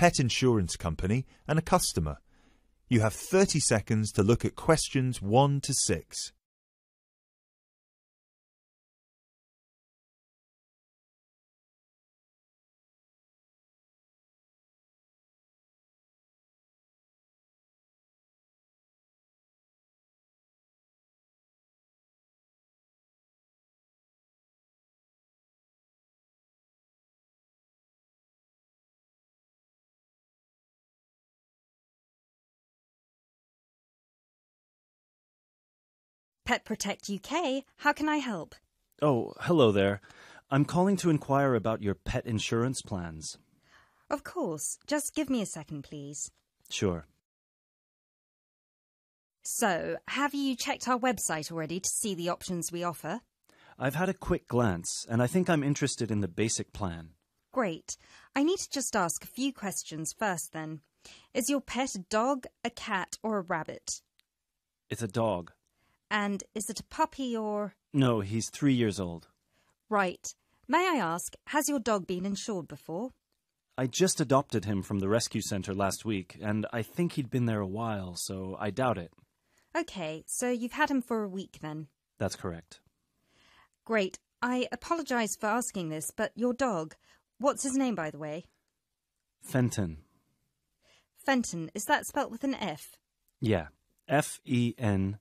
pet insurance company and a customer. You have 30 seconds to look at questions 1 to 6. Pet Protect UK, how can I help? Oh, hello there. I'm calling to inquire about your pet insurance plans. Of course. Just give me a second, please. Sure. So, have you checked our website already to see the options we offer? I've had a quick glance, and I think I'm interested in the basic plan. Great. I need to just ask a few questions first then. Is your pet a dog, a cat, or a rabbit? It's a dog. And is it a puppy or... No, he's 3 years old. Right. May I ask, has your dog been insured before? I just adopted him from the rescue centre last week, and I think he'd been there a while, so I doubt it. OK, so you've had him for a week then? That's correct. Great. I apologise for asking this, but your dog, what's his name, by the way? Fenton. Fenton, is that spelt with an F? Yeah. Fenton.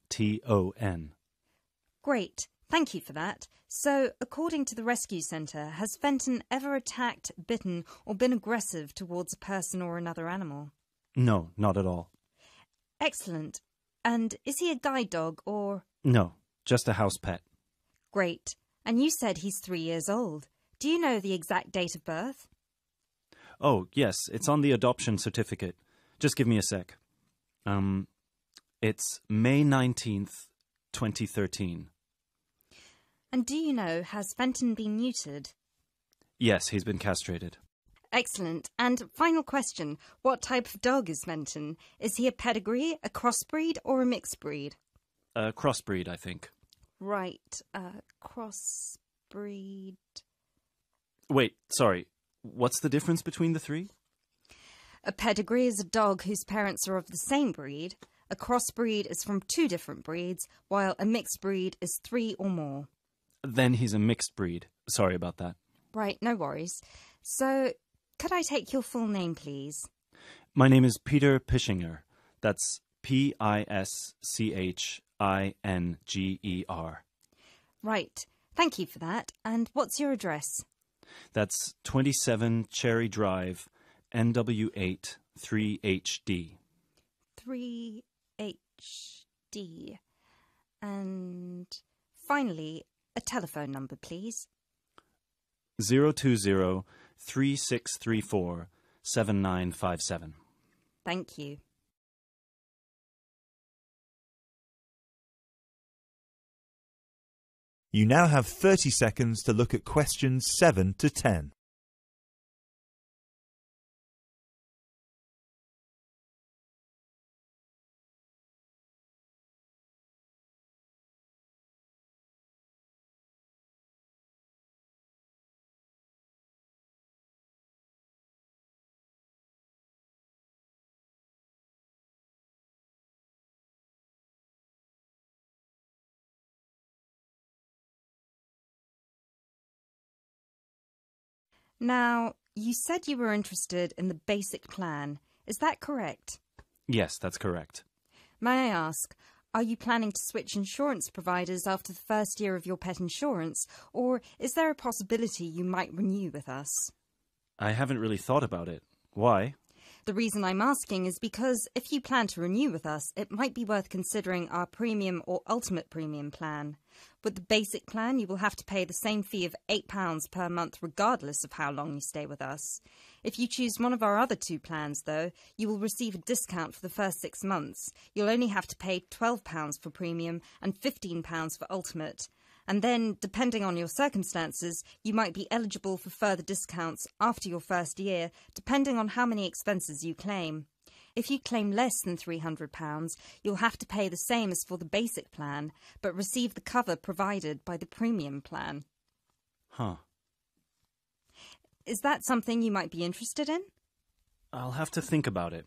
Great. Thank you for that. So, according to the rescue centre, has Fenton ever attacked, bitten or been aggressive towards a person or another animal? No, not at all. Excellent. And is he a guide dog or... No, just a house pet. Great. And you said he's 3 years old. Do you know the exact date of birth? Oh, yes, it's on the adoption certificate. Just give me a sec. It's May 19th, 2013. And do you know, has Fenton been neutered? Yes, he's been castrated. Excellent. And final question, what type of dog is Fenton? Is he a pedigree, a crossbreed or a mixed breed? A crossbreed, I think. Right, crossbreed... Wait, sorry. What's the difference between the three? A pedigree is a dog whose parents are of the same breed. A crossbreed is from 2 different breeds, while a mixed breed is 3 or more. Then he's a mixed breed. Sorry about that. Right, no worries. So, could I take your full name, please? My name is Peter Pischinger. That's Pischinger. Right. Thank you for that. And what's your address? That's 27 Cherry Drive, NW8 3HD. 3HD. And finally, a telephone number, please. 020-3634-7957. Thank you. You now have 30 seconds to look at questions 7 to 10. Now, you said you were interested in the basic plan. Is that correct? Yes, that's correct. May I ask, are you planning to switch insurance providers after the first year of your pet insurance, or is there a possibility you might renew with us? I haven't really thought about it. Why? The reason I'm asking is because if you plan to renew with us, it might be worth considering our premium or ultimate premium plan. With the basic plan, you will have to pay the same fee of £8 per month regardless of how long you stay with us. If you choose one of our other 2 plans, though, you will receive a discount for the first 6 months. You'll only have to pay £12 for premium and £15 for ultimate. And then, depending on your circumstances, you might be eligible for further discounts after your first year, depending on how many expenses you claim. If you claim less than £300, you'll have to pay the same as for the basic plan, but receive the cover provided by the premium plan. Huh. Is that something you might be interested in? I'll have to think about it.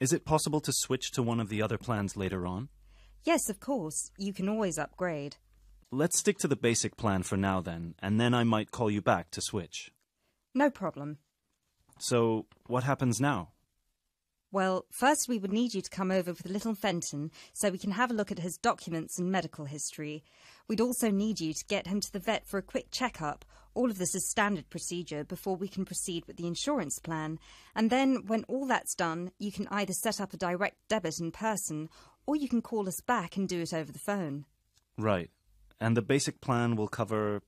Is it possible to switch to one of the other plans later on? Yes, of course. You can always upgrade. Let's stick to the basic plan for now then, and then I might call you back to switch. No problem. So, what happens now? Well, first we would need you to come over with little Fenton so we can have a look at his documents and medical history. We'd also need you to get him to the vet for a quick checkup. All of this is standard procedure before we can proceed with the insurance plan. And then, when all that's done, you can either set up a direct debit in person or you can call us back and do it over the phone. Right. And the basic plan will cover...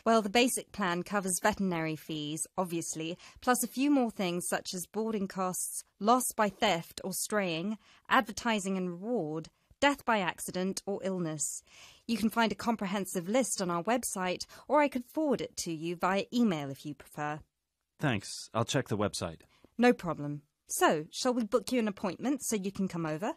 Well, the basic plan covers veterinary fees, obviously, plus a few more things such as boarding costs, loss by theft or straying, advertising and reward, death by accident or illness. You can find a comprehensive list on our website, or I could forward it to you via email if you prefer. Thanks. I'll check the website. No problem. So, shall we book you an appointment so you can come over?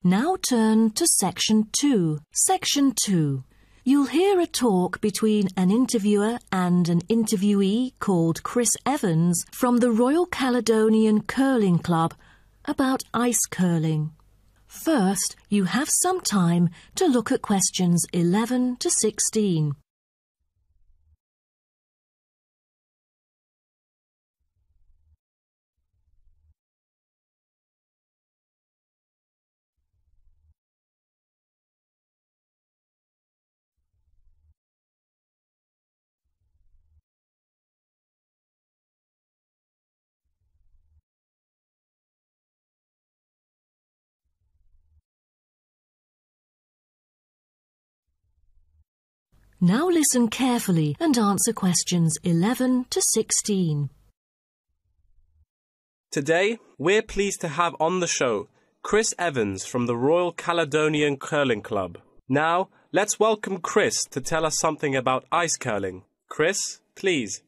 Now turn to Section 2. Section 2. You'll hear a talk between an interviewer and an interviewee called Chris Evans from the Royal Caledonian Curling Club about ice curling. First, you have some time to look at questions 11 to 16. Now listen carefully and answer questions 11 to 16. Today, we're pleased to have on the show Chris Evans from the Royal Caledonian Curling Club. Now, let's welcome Chris to tell us something about ice curling. Chris, please.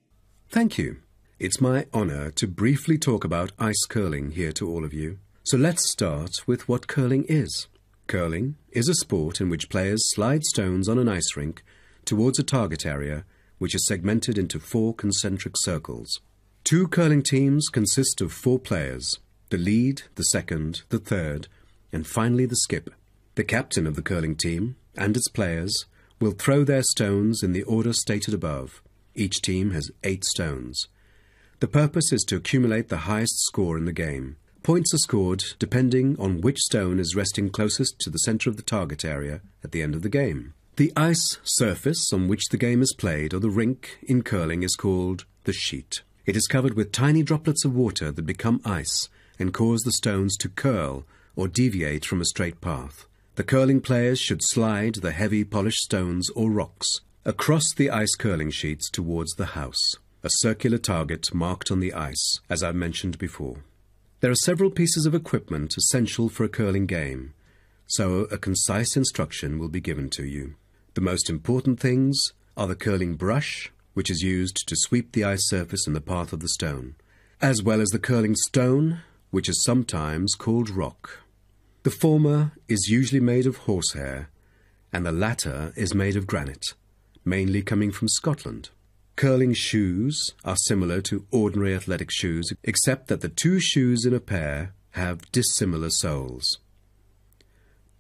Thank you. It's my honour to briefly talk about ice curling here to all of you. So let's start with what curling is. Curling is a sport in which players slide stones on an ice rink towards a target area which is segmented into 4 concentric circles. 2 curling teams consist of 4 players, the lead, the second, the third, and finally the skip. The captain of the curling team and its players will throw their stones in the order stated above. Each team has 8 stones. The purpose is to accumulate the highest score in the game. Points are scored depending on which stone is resting closest to the centre of the target area at the end of the game. The ice surface on which the game is played, or the rink, in curling is called the sheet. It is covered with tiny droplets of water that become ice and cause the stones to curl or deviate from a straight path. The curling players should slide the heavy polished stones or rocks across the ice curling sheets towards the house, a circular target marked on the ice, as I mentioned before. There are several pieces of equipment essential for a curling game, so a concise instruction will be given to you. The most important things are the curling brush, which is used to sweep the ice surface in the path of the stone, as well as the curling stone, which is sometimes called rock. The former is usually made of horsehair, and the latter is made of granite, mainly coming from Scotland. Curling shoes are similar to ordinary athletic shoes, except that the 2 shoes in a pair have dissimilar soles.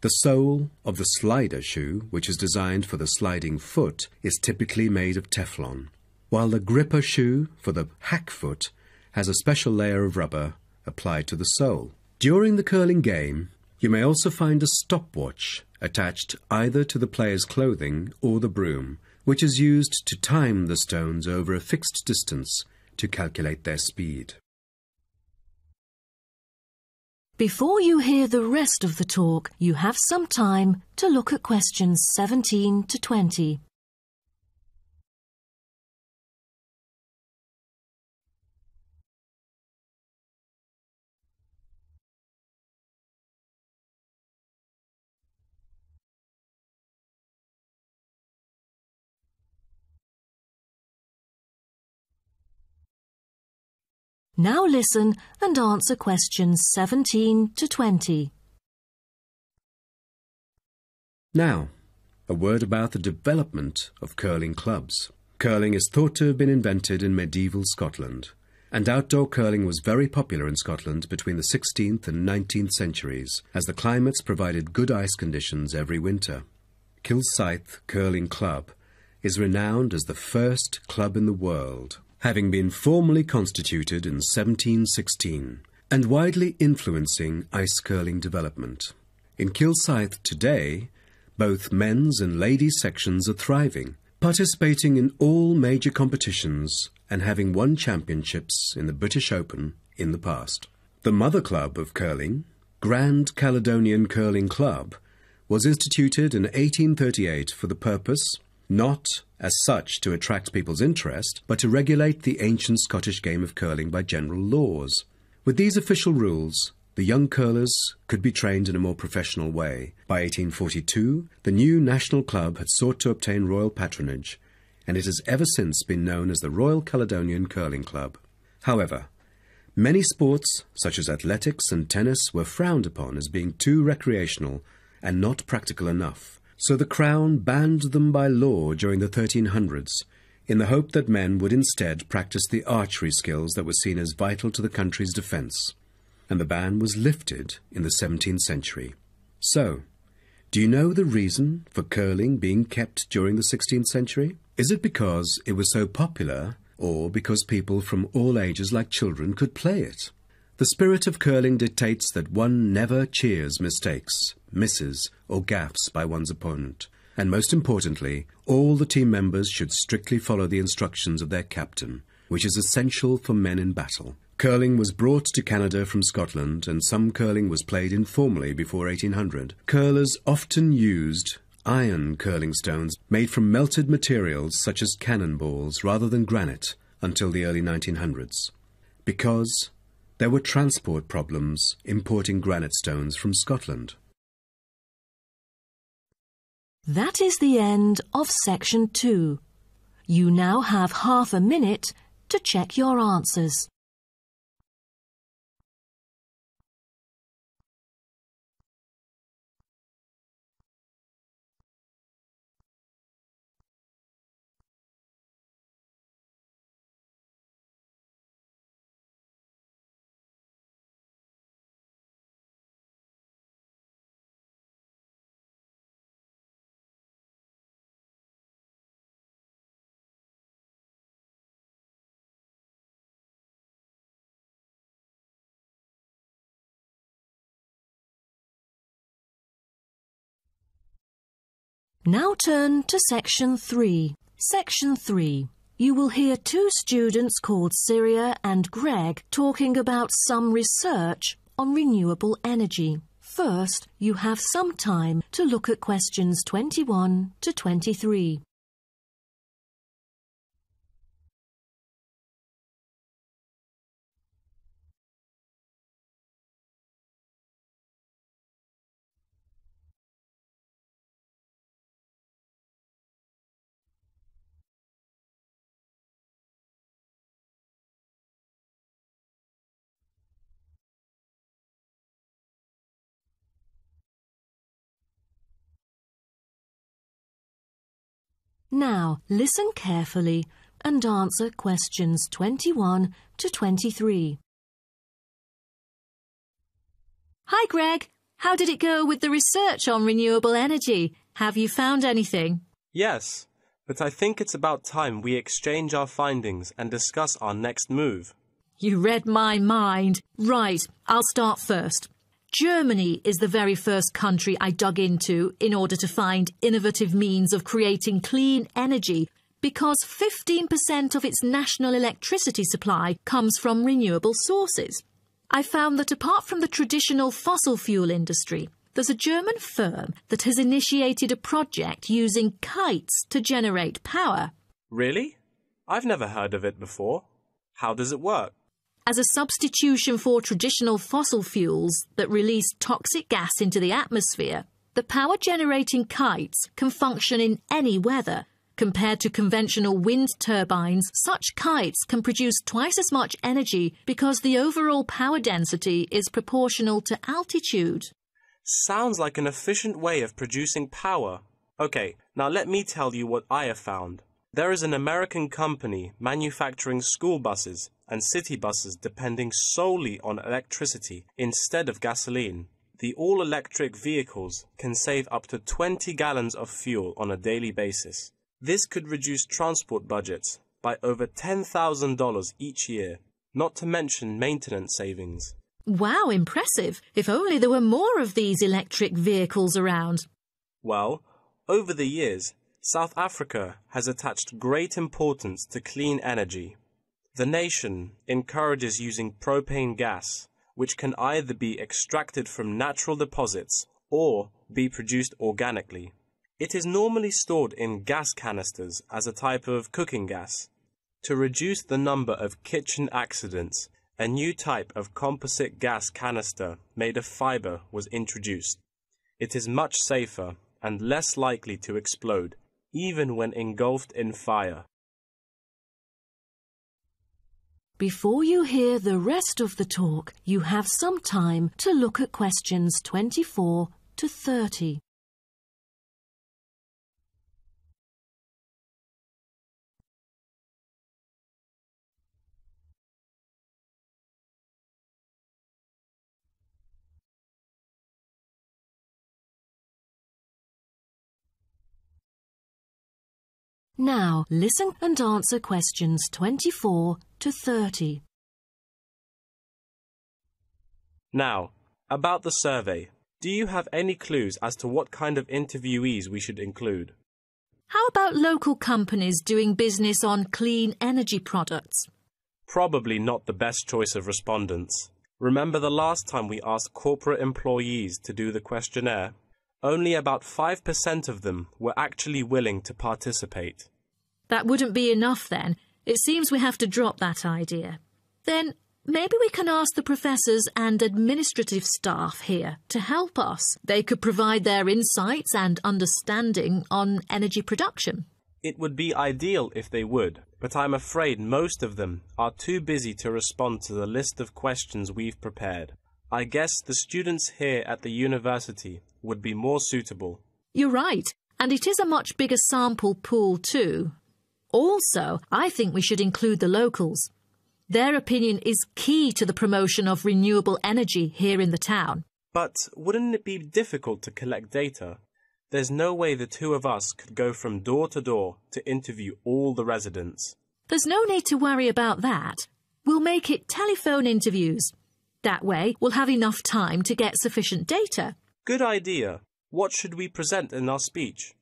The sole of the slider shoe, which is designed for the sliding foot, is typically made of Teflon, while the gripper shoe for the hack foot has a special layer of rubber applied to the sole. During the curling game, you may also find a stopwatch attached either to the player's clothing or the broom, which is used to time the stones over a fixed distance to calculate their speed. Before you hear the rest of the talk, you have some time to look at questions 17 to 20. Now listen and answer questions 17 to 20. Now, a word about the development of curling clubs. Curling is thought to have been invented in medieval Scotland, and outdoor curling was very popular in Scotland between the 16th and 19th centuries, as the climates provided good ice conditions every winter. Kilsyth Curling Club is renowned as the first club in the world, having been formally constituted in 1716, and widely influencing ice curling development. In Kilsyth today, both men's and ladies' sections are thriving, participating in all major competitions and having won championships in the British Open in the past. The mother club of curling, Grand Caledonian Curling Club, was instituted in 1838 for the purpose, not as such to attract people's interest, but to regulate the ancient Scottish game of curling by general laws. With these official rules, the young curlers could be trained in a more professional way. By 1842, the new national club had sought to obtain royal patronage, and it has ever since been known as the Royal Caledonian Curling Club. However, many sports, such as athletics and tennis, were frowned upon as being too recreational and not practical enough, so the Crown banned them by law during the 1300s, in the hope that men would instead practice the archery skills that were seen as vital to the country's defence, and the ban was lifted in the 17th century. So, do you know the reason for curling being kept during the 16th century? Is it because it was so popular, or because people from all ages like children could play it? The spirit of curling dictates that one never cheers mistakes, misses, or gaffes by one's opponent, and most importantly, all the team members should strictly follow the instructions of their captain, which is essential for men in battle. Curling was brought to Canada from Scotland, and some curling was played informally before 1800. Curlers often used iron curling stones made from melted materials such as cannonballs rather than granite until the early 1900s, because there were transport problems importing granite stones from Scotland. That is the end of section 2. You now have half a minute to check your answers. Now turn to section 3. Section 3. You will hear two students called Syria and Greg talking about some research on renewable energy. First, you have some time to look at questions 21 to 23. Now, listen carefully and answer questions 21 to 23. Hi, Greg. How did it go with the research on renewable energy? Have you found anything? Yes, but I think it's about time we exchange our findings and discuss our next move. You read my mind. Right, I'll start first. Germany is the very first country I dug into in order to find innovative means of creating clean energy, because 15% of its national electricity supply comes from renewable sources. I found that apart from the traditional fossil fuel industry, there's a German firm that has initiated a project using kites to generate power. Really? I've never heard of it before. How does it work? As a substitution for traditional fossil fuels that release toxic gas into the atmosphere, the power-generating kites can function in any weather Compared to conventional wind turbines, such kites can produce twice as much energy because the overall power density is proportional to altitude. Sounds like an efficient way of producing power. Okay, now let me tell you what I have found. There is an American company manufacturing school buses and city buses depending solely on electricity instead of gasoline. The all-electric vehicles can save up to 20 gallons of fuel on a daily basis. This could reduce transport budgets by over $10,000 each year, not to mention maintenance savings. Wow, impressive. If only there were more of these electric vehicles around. Well, over the years, South Africa has attached great importance to clean energy. The nation encourages using propane gas, which can either be extracted from natural deposits or be produced organically. It is normally stored in gas canisters as a type of cooking gas. To reduce the number of kitchen accidents, a new type of composite gas canister made of fiber was introduced. It is much safer and less likely to explode, even when engulfed in fire. Before you hear the rest of the talk, you have some time to look at questions 24 to 30. Now, listen and answer questions 24 to 30. Now, about the survey. Do you have any clues as to what kind of interviewees we should include? How about local companies doing business on clean energy products? Probably not the best choice of respondents. Remember the last time we asked corporate employees to do the questionnaire? Only about 5% of them were actually willing to participate. That wouldn't be enough then. It seems we have to drop that idea. Then maybe we can ask the professors and administrative staff here to help us. They could provide their insights and understanding on energy production. It would be ideal if they would, but I'm afraid most of them are too busy to respond to the list of questions we've prepared. I guess the students here at the university would be more suitable. You're right, and it is a much bigger sample pool too. Also, I think we should include the locals. Their opinion is key to the promotion of renewable energy here in the town. But wouldn't it be difficult to collect data? There's no way the two of us could go from door to door to interview all the residents. There's no need to worry about that. We'll make it telephone interviews. That way, we'll have enough time to get sufficient data. Good idea. What should we present in our speech?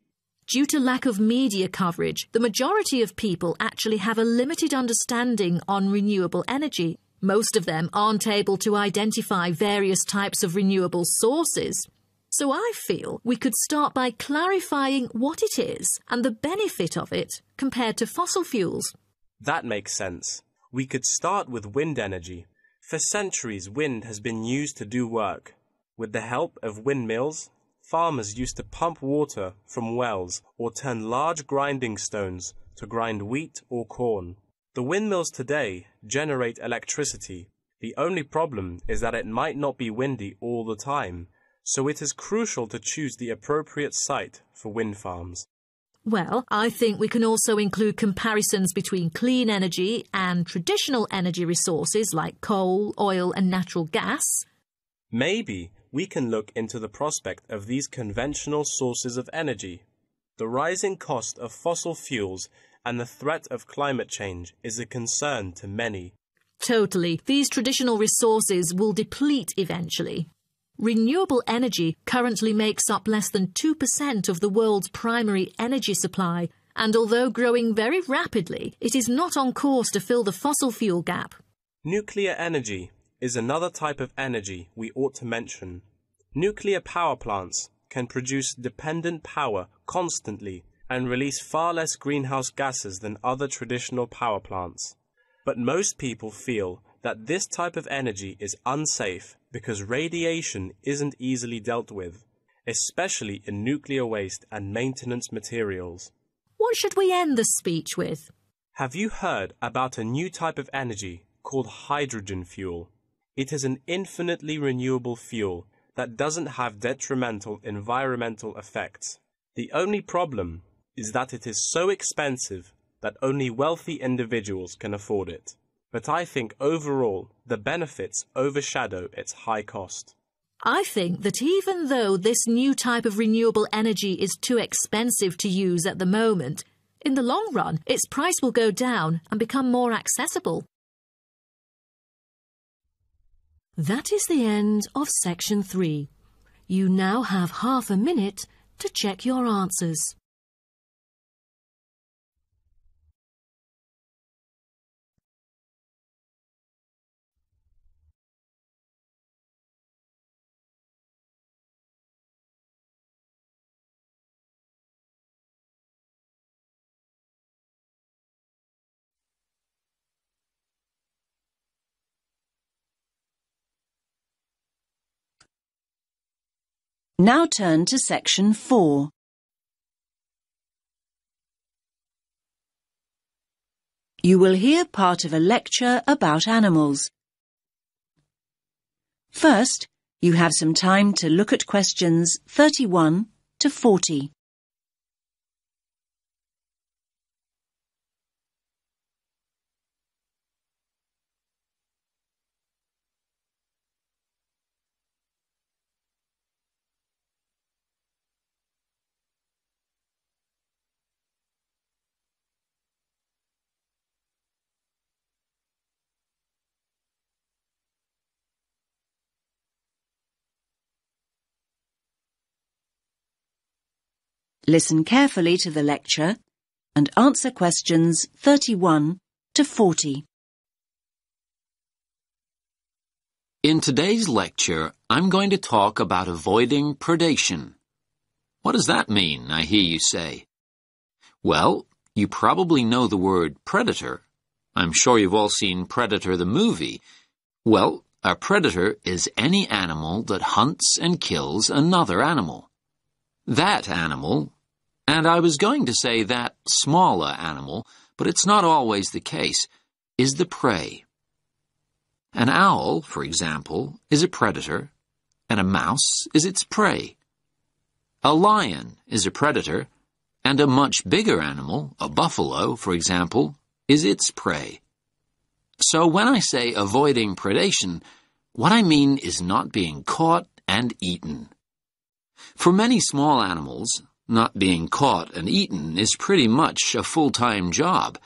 Due to lack of media coverage, the majority of people actually have a limited understanding on renewable energy. Most of them aren't able to identify various types of renewable sources. So I feel we could start by clarifying what it is and the benefit of it compared to fossil fuels. That makes sense. We could start with wind energy. For centuries, wind has been used to do work. With the help of windmills, farmers used to pump water from wells or turn large grinding stones to grind wheat or corn. The windmills today generate electricity. The only problem is that it might not be windy all the time, so it is crucial to choose the appropriate site for wind farms. Well, I think we can also include comparisons between clean energy and traditional energy resources like coal, oil and natural gas. Maybe we can look into the prospect of these conventional sources of energy. The rising cost of fossil fuels and the threat of climate change is a concern to many. Totally. These traditional resources will deplete eventually. Renewable energy currently makes up less than 2% of the world's primary energy supply, and although growing very rapidly, it is not on course to fill the fossil fuel gap. Nuclear energy is another type of energy we ought to mention. Nuclear power plants can produce dependent power constantly and release far less greenhouse gases than other traditional power plants. But most people feel that this type of energy is unsafe because radiation isn't easily dealt with, especially in nuclear waste and maintenance materials. What should we end the speech with? Have you heard about a new type of energy called hydrogen fuel? It is an infinitely renewable fuel that doesn't have detrimental environmental effects. The only problem is that it is so expensive that only wealthy individuals can afford it. But I think overall the benefits overshadow its high cost. I think that even though this new type of renewable energy is too expensive to use at the moment, in the long run its price will go down and become more accessible. That is the end of section 3. You now have half a minute to check your answers. Now turn to section 4. You will hear part of a lecture about animals. First, you have some time to look at questions 31 to 40. Listen carefully to the lecture and answer questions 31 to 40. In today's lecture, I'm going to talk about avoiding predation. What does that mean, I hear you say? Well, you probably know the word predator. I'm sure you've all seen Predator the movie. Well, a predator is any animal that hunts and kills another animal. That animal, and I was going to say that smaller animal, but it's not always the case, is the prey. An owl, for example, is a predator, and a mouse is its prey. A lion is a predator, and a much bigger animal, a buffalo, for example, is its prey. So when I say avoiding predation, what I mean is not being caught and eaten. For many small animals, not being caught and eaten is pretty much a full-time job.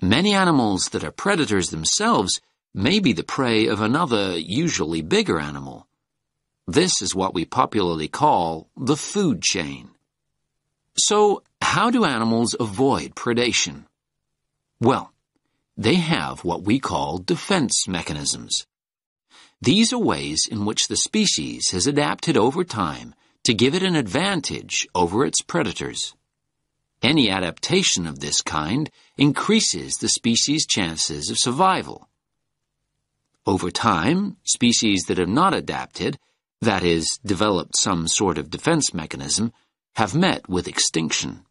Many animals that are predators themselves may be the prey of another, usually bigger animal. This is what we popularly call the food chain. So, how do animals avoid predation? Well, they have what we call defense mechanisms. These are ways in which the species has adapted over time to give it an advantage over its predators. Any adaptation of this kind increases the species' chances of survival. Over time, species that have not adapted, that is, developed some sort of defense mechanism, have met with extinction.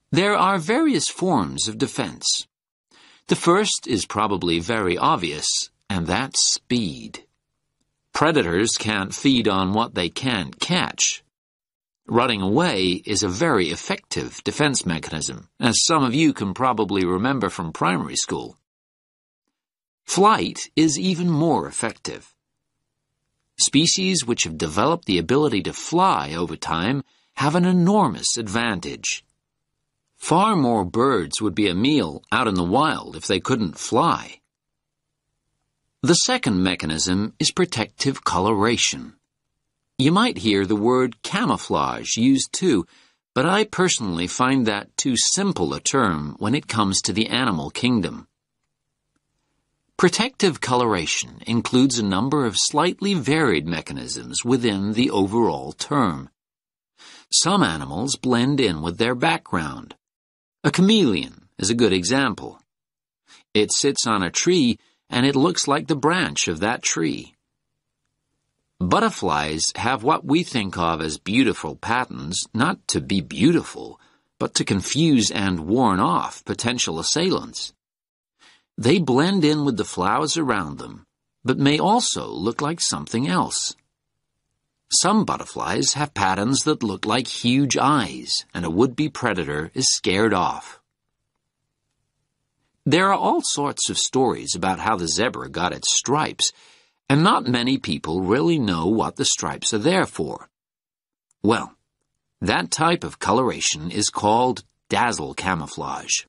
There are various forms of defense. The first is probably very obvious, and that's speed. Predators can't feed on what they can't catch. Running away is a very effective defense mechanism, as some of you can probably remember from primary school. Flight is even more effective. Species which have developed the ability to fly over time have an enormous advantage. Far more birds would be a meal out in the wild if they couldn't fly. The second mechanism is protective coloration. You might hear the word camouflage used too, but I personally find that too simple a term when it comes to the animal kingdom. Protective coloration includes a number of slightly varied mechanisms within the overall term. Some animals blend in with their background. A chameleon is a good example. It sits on a tree and it looks like the branch of that tree. Butterflies have what we think of as beautiful patterns, not to be beautiful, but to confuse and warn off potential assailants. They blend in with the flowers around them, but may also look like something else. Some butterflies have patterns that look like huge eyes, and a would-be predator is scared off. There are all sorts of stories about how the zebra got its stripes, and not many people really know what the stripes are there for. Well, that type of coloration is called dazzle camouflage.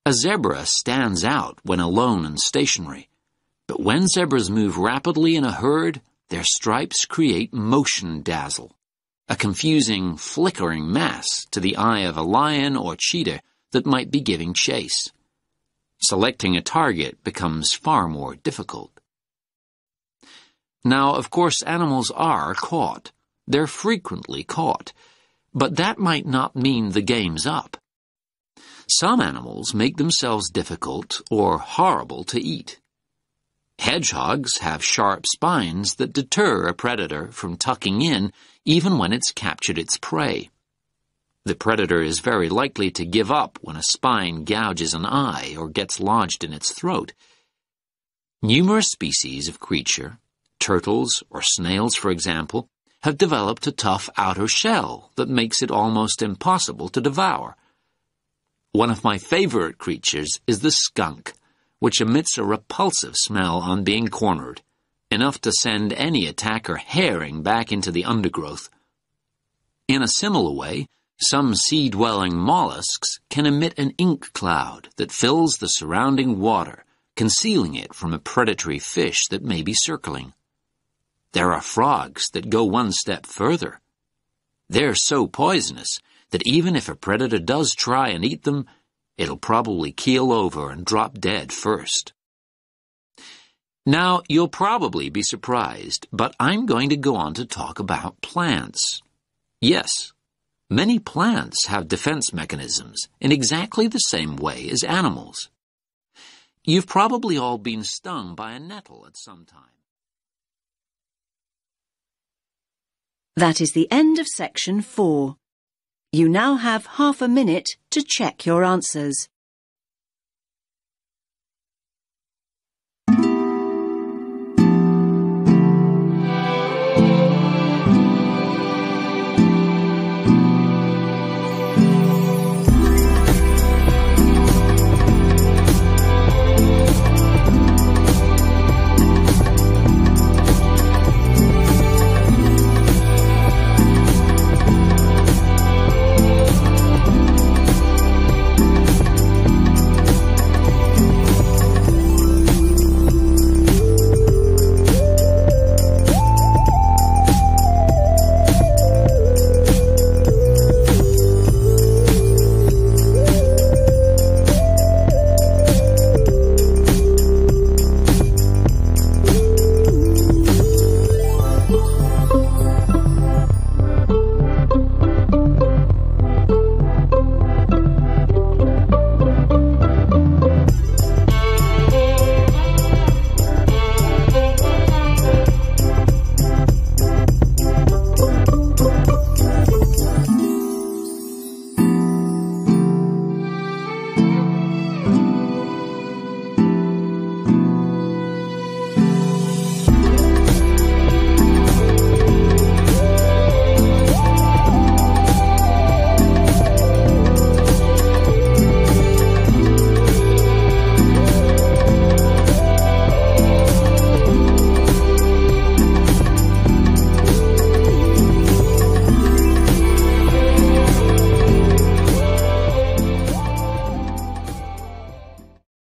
A zebra stands out when alone and stationary, but when zebras move rapidly in a herd, their stripes create motion dazzle, a confusing, flickering mass to the eye of a lion or cheetah that might be giving chase. Selecting a target becomes far more difficult. Now, of course, animals are caught. They're frequently caught, but that might not mean the game's up. Some animals make themselves difficult or horrible to eat. Hedgehogs have sharp spines that deter a predator from tucking in even when it's captured its prey. The predator is very likely to give up when a spine gouges an eye or gets lodged in its throat. Numerous species of creature, turtles or snails for example, have developed a tough outer shell that makes it almost impossible to devour. One of my favorite creatures is the skunk, which emits a repulsive smell on being cornered, enough to send any attacker herring back into the undergrowth. In a similar way, some sea-dwelling mollusks can emit an ink cloud that fills the surrounding water, concealing it from a predatory fish that may be circling. There are frogs that go one step further. They're so poisonous that even if a predator does try and eat them, it'll probably keel over and drop dead first. Now, you'll probably be surprised, but I'm going to go on to talk about plants. Yes, many plants have defense mechanisms in exactly the same way as animals. You've probably all been stung by a nettle at some time. That is the end of section 4. You now have half a minute to check your answers.